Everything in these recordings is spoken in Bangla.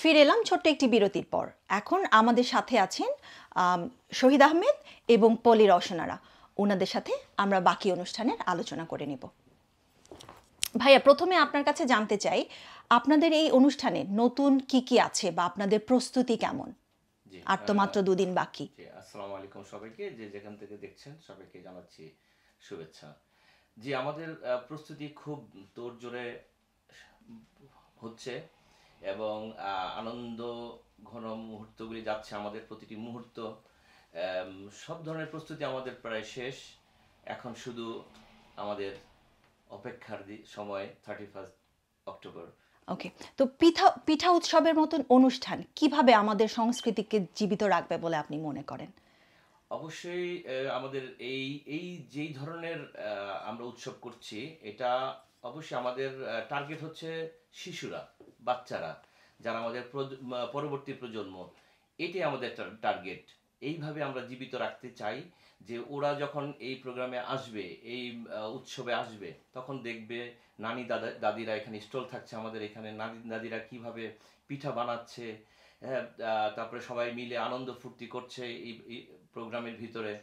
ফিরে এলাম ছোট্ট একটি বিরতির পর। এখন আমাদের সাথে আছেন শহীদ আহমেদ এবং পলি রওশনারা। ওনাদের সাথে আমরা বাকি অনুষ্ঠানের আলোচনা করে নিব। ভাইয়া, প্রথমে আপনার কাছে জানতে চাই আপনাদের এই অনুষ্ঠানে নতুন কি কি আছে বা আপনাদের প্রস্তুতি কেমন? আর তো মাত্র 2 দিন বাকি। আসসালামু আলাইকুম সবাইকে, যে যেখান থেকে দেখছেন সবাইকে জানাচ্ছি শুভেচ্ছা। জি, আমাদের প্রস্তুতি খুব তোড়জোড়ে হচ্ছে এবং আনন্দ ঘন মুহূর্তগুলি যাচ্ছে, আমাদের প্রতিটি মুহূর্ত। সব ধরনের প্রস্তুতি আমাদের প্রায় শেষ। এখন শুধু আমাদের অপেক্ষার সময় 31 অক্টোবর। ওকে, তো পিঠা উৎসবের মতন অনুষ্ঠান কিভাবে আমাদের সংস্কৃতিকে জীবিত রাখবে বলে আপনি মনে করেন? অবশ্যই আমাদের এই এই যেই ধরনের আমরা উৎসব করছি, এটা অবশ্যই আমাদের টার্গেট হচ্ছে শিশুরা, বাচ্চারা, যারা আমাদের পরবর্তী প্রজন্ম। এটাই আমাদের টার্গেট। এইভাবে আমরা জীবিত রাখতে চাই যে ওরা যখন এই প্রোগ্রামে আসবে, এই উৎসবে আসবে, তখন দেখবে নানি দাদিরা এখানে স্টল থাকছে, আমাদের এখানে নানি দাদিরা কিভাবে পিঠা বানাচ্ছে। হ্যাঁ, তারপরে সবাই মিলে আনন্দ ফুর্তি করছে এই প্রোগ্রামের ভিতরে,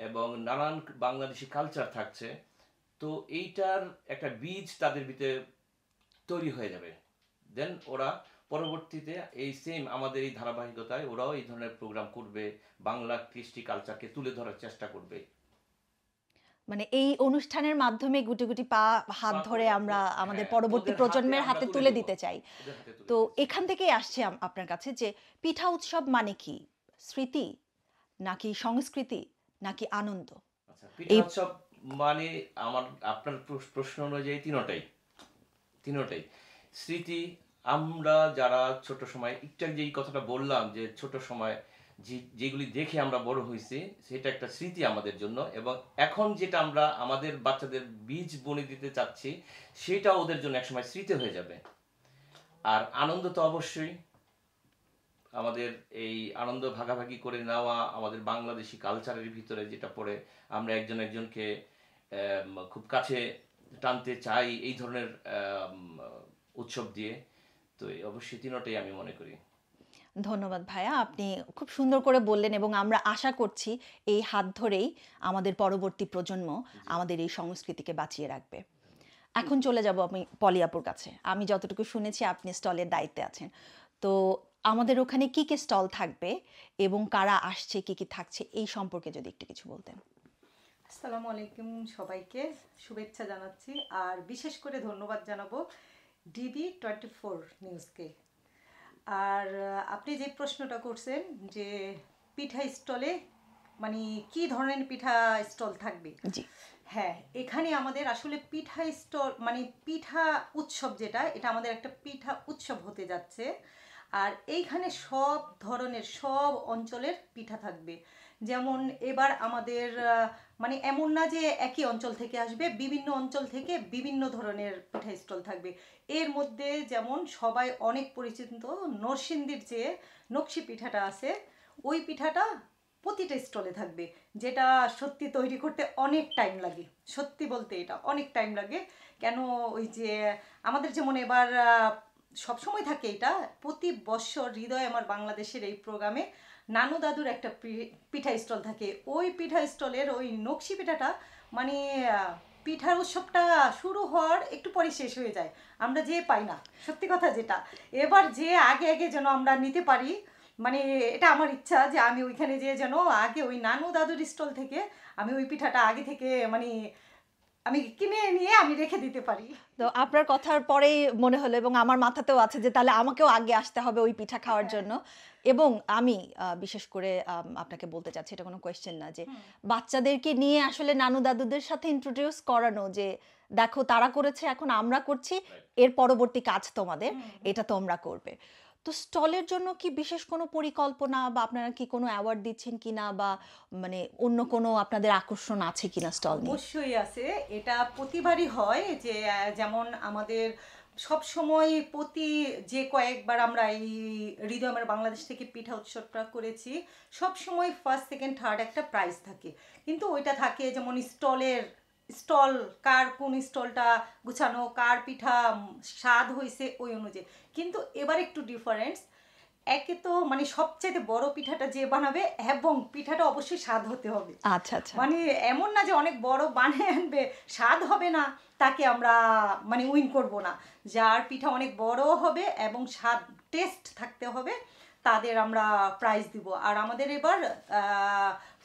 এবং নানান বাংলাদেশি কালচার থাকছে। তো এইটার একটা বীজ তাদের ভিতরে তৈরি হয়ে যাবে। দেন ওরা পরবর্তীতে এই সেম আমাদের এই ধারাবাহিকতায় ওরাও এই ধরনের প্রোগ্রাম করবে, বাংলা কৃষ্টি কালচারকে তুলে ধরার চেষ্টা করবে। মানে এই অনুষ্ঠানের মাধ্যমে গুটি গুটি পা হাত ধরে আমরা আমাদের পরবর্তী প্রজন্মের হাতে তুলে দিতে চাই। তো এখান থেকেই আসছে আপনার কাছে যে পিঠা উৎসব মানে কি? স্মৃতি, নাকি সংস্কৃতি, নাকি আনন্দ? আচ্ছা, পিঠা উৎসব মানে আপনার প্রশ্ন অনুযায়ী তিনোটাই স্মৃতি। আমরা যারা ছোট সময়, একটু যেই কথাটা বললাম যে ছোট সময় যেগুলি দেখে আমরা বড় হয়েছি, সেটা একটা স্মৃতি আমাদের জন্য। এবং এখন যেটা আমরা আমাদের বাচ্চাদের বীজ বুনে দিতে চাচ্ছি, সেটা ওদের জন্য একসময় স্মৃতি হয়ে যাবে। আর আনন্দ তো অবশ্যই আমাদের এই আনন্দ ভাগাভাগি করে নেওয়া, আমাদের বাংলাদেশি কালচারের ভিতরে যেটা পড়ে, আমরা একজন একজনকে খুব কাছে টানতে চাই এই ধরনের উৎসব দিয়ে। তো অবশ্যই তিনটাই আমি মনে করি। ধন্যবাদ ভাইয়া, আপনি খুব সুন্দর করে বললেন এবং আমরা আশা করছি এই হাত ধরেই আমাদের পরবর্তী প্রজন্ম আমাদের এই সংস্কৃতিকে বাঁচিয়ে রাখবে। এখন চলে যাব আমি পলি আপুর কাছে। আমি যতটুকু শুনেছি আপনি স্টলের দায়িত্বে আছেন। তো আমাদের ওখানে কি কি স্টল থাকবে এবং কারা আসছে, কি কি থাকছে, এই সম্পর্কে যদি একটু কিছু বলতেন। আসসালামু আলাইকুম, সবাইকে শুভেচ্ছা জানাচ্ছি। আর বিশেষ করে ধন্যবাদ জানাবো DB24 নিউজকে। আর আপনি যে প্রশ্নটা করছেন যে পিঠা স্টলে মানে কি ধরনের পিঠা স্টল থাকবে, জি, হ্যাঁ, এখানে আমাদের আসলে পিঠা স্টল মানে পিঠা উৎসব, যেটা এটা আমাদের একটা পিঠা উৎসব হতে যাচ্ছে। আর এইখানে সব ধরনের সব অঞ্চলের পিঠা থাকবে। যেমন এবার আমাদের মানে এমন না যে একই অঞ্চল থেকে আসবে, বিভিন্ন অঞ্চল থেকে বিভিন্ন ধরনের পিঠা স্টল থাকবে। এর মধ্যে যেমন সবাই অনেক পরিচিত নরসিংদীর যে নকশি পিঠাটা আছে, ওই পিঠাটা প্রতিটা স্টলে থাকবে, যেটা সত্যি তৈরি করতে অনেক টাইম লাগে। সত্যি বলতে এটা অনেক টাইম লাগে। কেন, ওই যে আমাদের যেমন এবার সবসময় থাকে এটা, প্রতি বছর হৃদয় আমার বাংলাদেশের এই প্রোগ্রামে নানু দাদুর একটা পিঠা স্টল থাকে। ওই পিঠা স্টলের ওই নকশি পিঠাটা মানে পিঠার উৎসবটা শুরু হওয়ার একটু পরে শেষ হয়ে যায়, আমরা যে পাই না। সত্যি কথা যেটা, এবার যে আগে আগে যেন আমরা নিতে পারি, মানে এটা আমার ইচ্ছা যে আমি ওইখানে যেয়ে যেন আগে ওই নানু দাদুর স্টল থেকে আমি ওই পিঠাটা আগে থেকে মানে আমি কিনে নিয়ে আমি রেখে দিতে পারি। তো আপনার কথার পরেই মনে হলো এবং আমার মাথাতেও আছে যে তাহলে আমাকেও আগে আসতে হবে ওই পিঠা খাওয়ার জন্য। এবং আমি বিশেষ করে আপনাকে বলতে চাচ্ছি, এটা কোনো কোয়েশ্চেন না, যে বাচ্চাদেরকে নিয়ে আসলে নানু দাদুদের সাথে ইন্ট্রোডিউস করানো, যে দেখো তারা করেছে, এখন আমরা করছি, এর পরবর্তী কাজ তোমাদের, এটা তোমরা করবে। তো স্টলের জন্য কি বিশেষ কোনো পরিকল্পনা বা আপনারা কি কোনো অ্যাওয়ার্ড দিচ্ছেন কিনা, বা মানে অন্য কোনো আপনাদের আকর্ষণ আছে কিনা স্টল নিয়ে? অবশ্যই আছে। এটা প্রতিবারই হয় যে যেমন আমাদের সব সময় প্রতি যে কয়েকবার আমরা এই হৃদয় আমার বাংলাদেশ থেকে পিঠা উৎসবটা করেছি, সব সময় ফার্স্ট সেকেন্ড থার্ড একটা প্রাইজ থাকে। কিন্তু ওইটা থাকে যেমন স্টল, কার কোন স্টলটা গুছানো, কার পিঠা স্বাদ হয়েছে ওই অনুযায়ী। কিন্তু এবার একটু ডিফারেন্স, একে তো মানে সবচেয়ে বড় পিঠাটা যে বানাবে এবং পিঠাটা অবশ্যই স্বাদ হতে হবে। আচ্ছা আচ্ছা। মানে এমন না যে অনেক বড় বানিয়ে আনবে স্বাদ হবে না তাকে আমরা মানে উইন করব না। যার পিঠা অনেক বড় হবে এবং স্বাদ টেস্ট থাকতে হবে তাদের আমরা প্রাইজ দিব। আর আমাদের এবার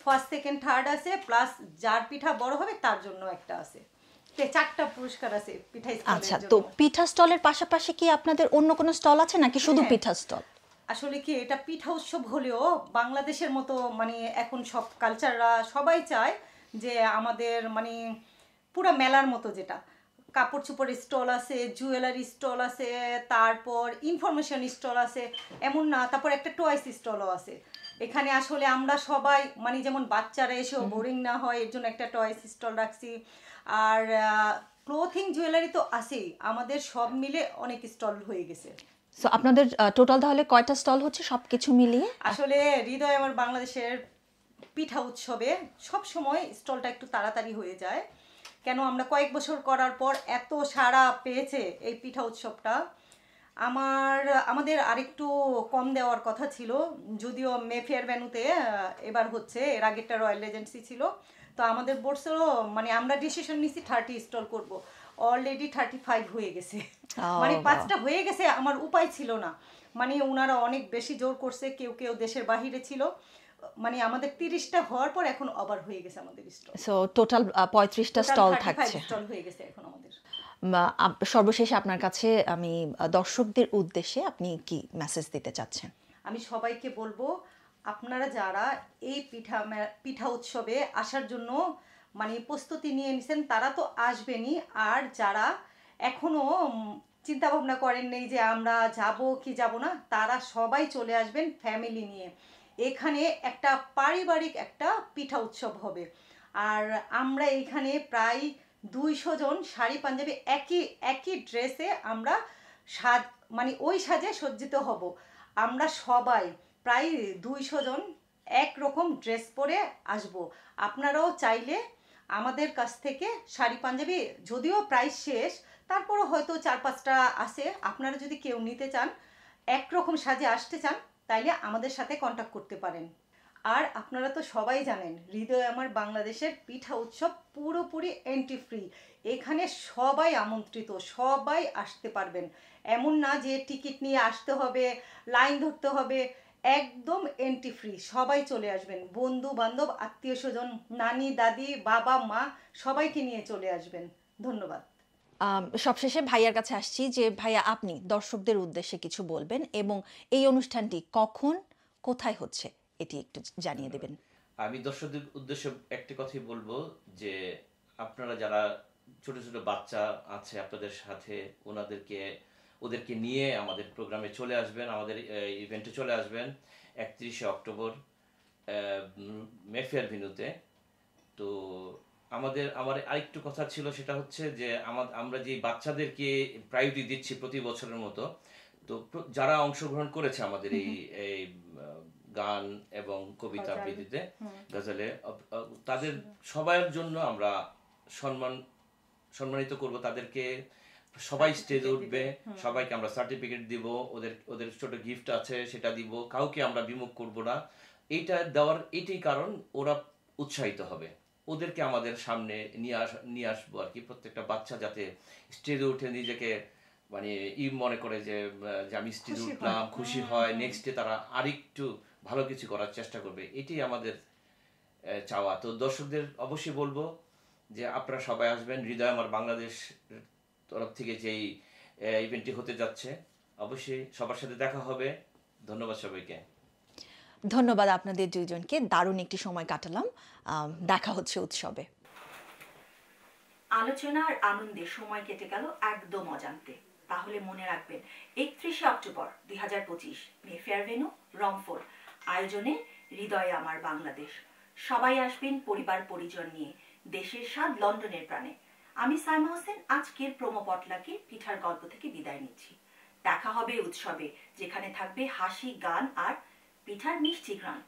ফার্স্ট সেকেন্ড থার্ড আছে, প্লাস যার পিঠা বড় হবে তার জন্য একটা আছে। 4টা পুরস্কার আছে পিঠা স্টলের আচ্ছা, জন্য। তো পিঠা স্টলের পাশাপাশি কি আপনাদের অন্য কোনো স্টল আছে নাকি শুধু হ্যাঁ। পিঠা স্টল? আসলে কি এটা পিঠা উৎসব হলেও বাংলাদেশের মতো মানে এখন সব কালচাররা সবাই চায় যে আমাদের মানে পুরো মেলার মতো, যেটা কাপড় চোপড়ের স্টল আছে, জুয়েলারি স্টল আছে, তারপর ইনফরমেশন স্টল আছে, এমন না, তারপর একটা টয়েস স্টলও আছে। এখানে আসলে আমরা সবাই মানে যেমন বাচ্চারা এসেও বোরিং না হয় এর জন্য একটা টয়েস স্টল রাখছি। আর ক্লোথিং জুয়েলারি তো আছেই, আমাদের সব মিলে অনেক স্টল হয়ে গেছে। সো আপনাদের টোটাল তাহলে কয়টা স্টল হচ্ছে সবকিছু মিলিয়ে? আসলে হৃদয় আমার বাংলাদেশের পিঠা উৎসবে সব সময় স্টলটা একটু তাড়াতাড়ি হয়ে যায়। কেন আমরা কয়েক বছর করার পর এত সাড়া পেয়েছে এই পিঠা উৎসবটা। আমাদের আরেকটু কম দেওয়ার কথা ছিল, যদিও মেফেয়ার ভেন্যুতে এবার হচ্ছে, এর আগেরটা রয়্যাল রেজেন্সি ছিল। তো আমাদের বলছিল মানে আমরা ডিসিশন নিছি 30 স্টল করব, অলরেডি 35 হয়ে গেছে। মানে 5টা হয়ে গেছে, আমার উপায় ছিল না। মানে ওনারা অনেক বেশি জোর করছে, কেউ কেউ দেশের বাহিরে ছিল। মানে আমাদের 30টা হওয়ার পর এখন আবার হয়ে গেছে আমাদের স্টল। সো টোটাল 35টা স্টল থাকছে। স্টল হয়ে গেছে এখন আমাদের। সর্বশেষে আপনার কাছে আমি দর্শকদের উদ্দেশ্যে আপনি কি মেসেজ দিতে চাচ্ছেন? আমি সবাইকে বলবো, আপনারা যারা এই পিঠা উৎসবে আসার জন্য মানে প্রস্তুতি নিয়ে নিছেন তারা তো আসবেনই, আর যারা এখনো চিন্তা ভাবনা করেন নেই যে আমরা যাব কি যাব না, তারা সবাই চলে আসবেন ফ্যামিলি নিয়ে। এখানে একটা পারিবারিক একটা পিঠা উৎসব হবে। আর আমরা এখানে প্রায় 200 জন শাড়ি পাঞ্জাবি একই একই ড্রেসে আমরা সাজ মানে ওই সাজে সজ্জিত হব। আমরা সবাই প্রায় 200 জন একরকম ড্রেস পরে আসব। আপনারাও চাইলে আমাদের কাছ থেকে শাড়ি পাঞ্জাবি, যদিও প্রাইস শেষ, তারপরও হয়তো 4-5টা আছে, আপনারা যদি কেউ নিতে চান, একরকম সাজে আসতে চান, তাইলে আমাদের সাথে কন্ট্যাক্ট করতে পারেন। আর আপনারা তো সবাই জানেন হৃদয় আমার বাংলাদেশের পিঠা উৎসব পুরোপুরি এন্ট্রি ফ্রি। এখানে সবাই আমন্ত্রিত, সবাই আসতে পারবেন। এমন না যে টিকিট নিয়ে আসতে হবে, লাইন ধরতে হবে, একদম এন্ট্রি ফ্রি। সবাই চলে আসবেন, বন্ধু বান্ধব আত্মীয় স্বজন, নানি দাদি বাবা মা সবাইকে নিয়ে চলে আসবেন। ধন্যবাদ। সবশেষে ভাইয়ার কাছে আসছি যে ভাইয়া আপনি দর্শকদের উদ্দেশ্যে কিছু বলবেন এবং এই অনুষ্ঠানটি কখন কোথায় হচ্ছে এটি একটু জানিয়ে দেবেন। আমি দর্শকদের উদ্দেশ্যে একটি কথাই বলবো যে আপনারা যারা ছোট ছোট বাচ্চা আছে আপনাদের সাথে ওদেরকে নিয়ে আমাদের প্রোগ্রামে চলে আসবেন, আমাদের ইভেন্টে চলে আসবেন 31শে অক্টোবর মেফেয়ার ভেন্যুতে। তো আমার আরেকটু কথা ছিল, সেটা হচ্ছে যে আমরা যে বাচ্চাদেরকে প্রায়োরিটি দিচ্ছি প্রতি বছরের মতো, তো যারা অংশগ্রহণ করেছে আমাদের এই গান এবং কবিতা আবৃত্তিতে, গজলে, তাদের সবার জন্য আমরা সম্মানিত করব তাদেরকে। সবাই স্টেজে উঠবে, সবাইকে আমরা সার্টিফিকেট দিব, ওদের ছোট গিফট আছে সেটা দিব, কাউকে আমরা বিমুখ করব না। এইটা দেওয়ার এটাই কারণ, ওরা উৎসাহিত হবে, ওদেরকে আমাদের সামনে নিয়ে আসবো আর কি। প্রত্যেকটা বাচ্চা যাতে স্টেজে উঠে নিজেকে মানে মনে করে যে আমি স্টেজে উঠলাম, খুশি হয়, নেক্সট ডে তারা আরেকটু ভালো কিছু করার চেষ্টা করবে, এটাই আমাদের চাওয়া। তো দর্শকদের অবশ্যই বলবো যে আপনারা সবাই আসবেন। হৃদয় আমার বাংলাদেশ তরফ থেকে যেই ইভেন্টটি হতে যাচ্ছে, অবশ্যই সবার সাথে দেখা হবে। ধন্যবাদ সবাইকে। ধন্যবাদ আপনাদের দুইজনকে, দারুণ একটি সময় কাটালাম। দেখা হচ্ছে উৎসবে। আলোচনার আনন্দে সময় কেটে গেল একদম অজান্তে। তাহলে মনে রাখবেন 31শে অক্টোবর 2025 মেফেয়ার ভেন্যু, রংপুর। আয়োজনে হৃদয়ে আমার বাংলাদেশ। সবাই আসবেন পরিবার পরিজন নিয়ে। দেশের স্বাদ লন্ডনের প্রাণে। আমি সাইমা হোসেন আজকের প্রোমো পটলাকে পিঠার গল্প থেকে বিদায় নিচ্ছি। দেখা হবে উৎসবে, যেখানে থাকবে হাসি, গান আর পিঠার মিষ্টি ঘ্রাণ।